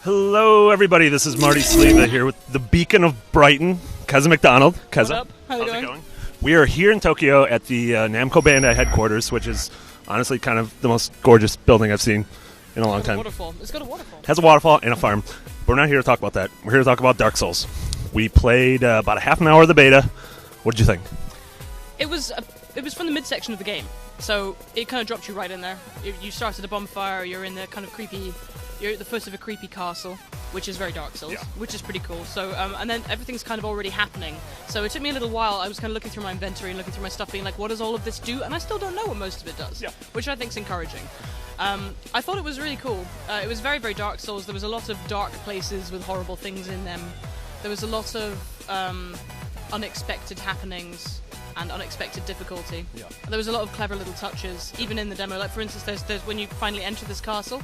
Hello, everybody. This is Marty Sleva here with the Beacon of Brighton, Keza McDonald. Keza, what up? How's it going? We are here in Tokyo at the Namco Bandai headquarters, which is honestly kind of the most gorgeous building I've seen in a long time. Waterfall. It's got a waterfall. Has a waterfall and a farm. But we're not here to talk about that. We're here to talk about Dark Souls. We played about a half an hour of the beta. What did you think? It was from the midsection of the game, so it kind of dropped you right in there. You started a bonfire. You're in the kind of creepy. You're at the foot of a creepy castle, which is very Dark Souls, which is pretty cool. So, and then everything's kind of already happening. So it took me a little while. I was kind of looking through my inventory and looking through my stuff, being like, what does all of this do? And I still don't know what most of it does, which I think is encouraging. I thought it was really cool. It was very, very Dark Souls. There was a lot of dark places with horrible things in them. There was a lot of unexpected happenings and unexpected difficulty. There was a lot of clever little touches, even in the demo. Like, for instance, there's when you finally enter this castle,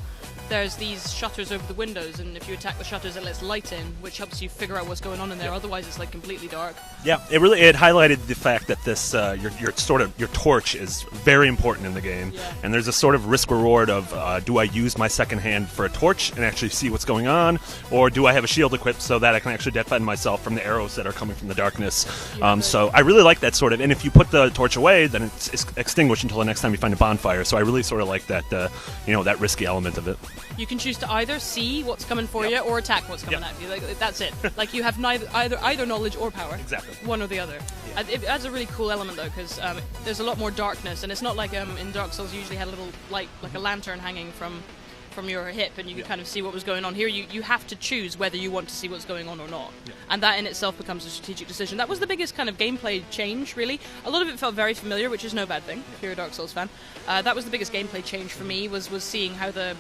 there's these shutters over the windows, and if you attack the shutters, it lets light in, which helps you figure out what's going on in there. Otherwise, it's like completely dark. Yeah, it highlighted the fact that this your torch is very important in the game, and there's a sort of risk reward of do I use my second hand for a torch and actually see what's going on, or do I have a shield equipped so that I can actually defend myself from the arrows that are coming from the darkness. So I really like that sort of, and if you put the torch away, then it's extinguished until the next time you find a bonfire. So I really sort of like that, that risky element of it. You can choose to either see what's coming for you or attack what's coming at you. Like, that's it. Like, you have either knowledge or power. Exactly. One or the other. It adds a really cool element, though, because there's a lot more darkness, and it's not like in Dark Souls you usually had a little light, like a lantern hanging from your hip, and you can kind of see what was going on. Here you have to choose whether you want to see what's going on or not, and that in itself becomes a strategic decision. That was the biggest kind of gameplay change, really. A lot of it felt very familiar, which is no bad thing if you're a Dark Souls fan. That was the biggest gameplay change for me, was seeing how the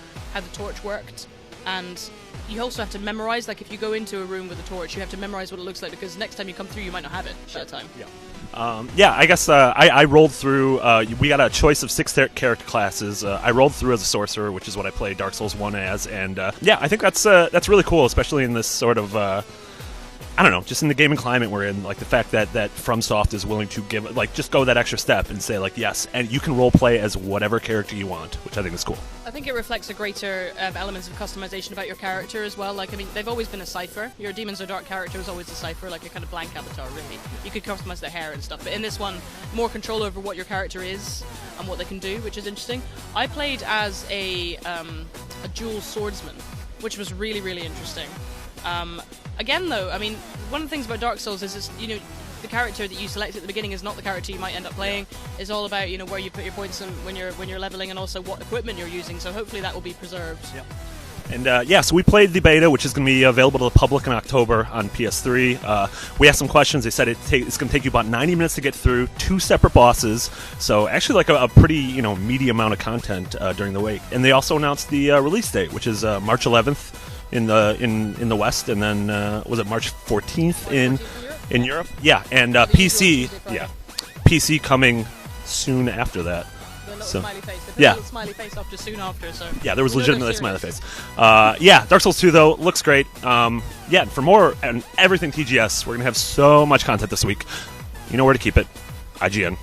torch worked. And you also have to memorize, like, if you go into a room with a torch, you have to memorize what it looks like, because next time you come through you might not have it at that time. I guess I rolled through. We got a choice of 6 character classes. I rolled through as a sorcerer, which is what I played Dark Souls 1 as, and I think that's really cool, especially in this sort of I don't know, just in the gaming climate we're in, like the fact that FromSoft is willing to give, like, just go that extra step and say, like, yes, and you can role play as whatever character you want, which I think is cool. I think it reflects a greater elements of customization about your character as well. Like, I mean, they've always been a cipher. Your Demons Are Dark character was always a cipher, like a kind of blank avatar, really. You could customize their hair and stuff, but in this one, more control over what your character is and what they can do, which is interesting. I played as a dual swordsman, which was really, really interesting. Again, though, I mean, one of the things about Dark Souls is, the character that you select at the beginning is not the character you might end up playing. It's all about, where you put your points and when you're leveling, and also what equipment you're using. So hopefully that will be preserved. And so we played the beta, which is going to be available to the public in October on PS3. We asked some questions. They said it's going to take you about 90 minutes to get through, 2 separate bosses. So actually, like a pretty meaty amount of content during the week. And they also announced the release date, which is March 11th. In the West, and then was it March 14th in Europe? Yeah, and PC, PC coming soon after that. The little smiley face. They put a little smiley face after soon after. So there was legitimately a smiley face. Dark Souls 2 though looks great. For more and everything TGS, we're gonna have so much content this week. You know where to keep it. IGN.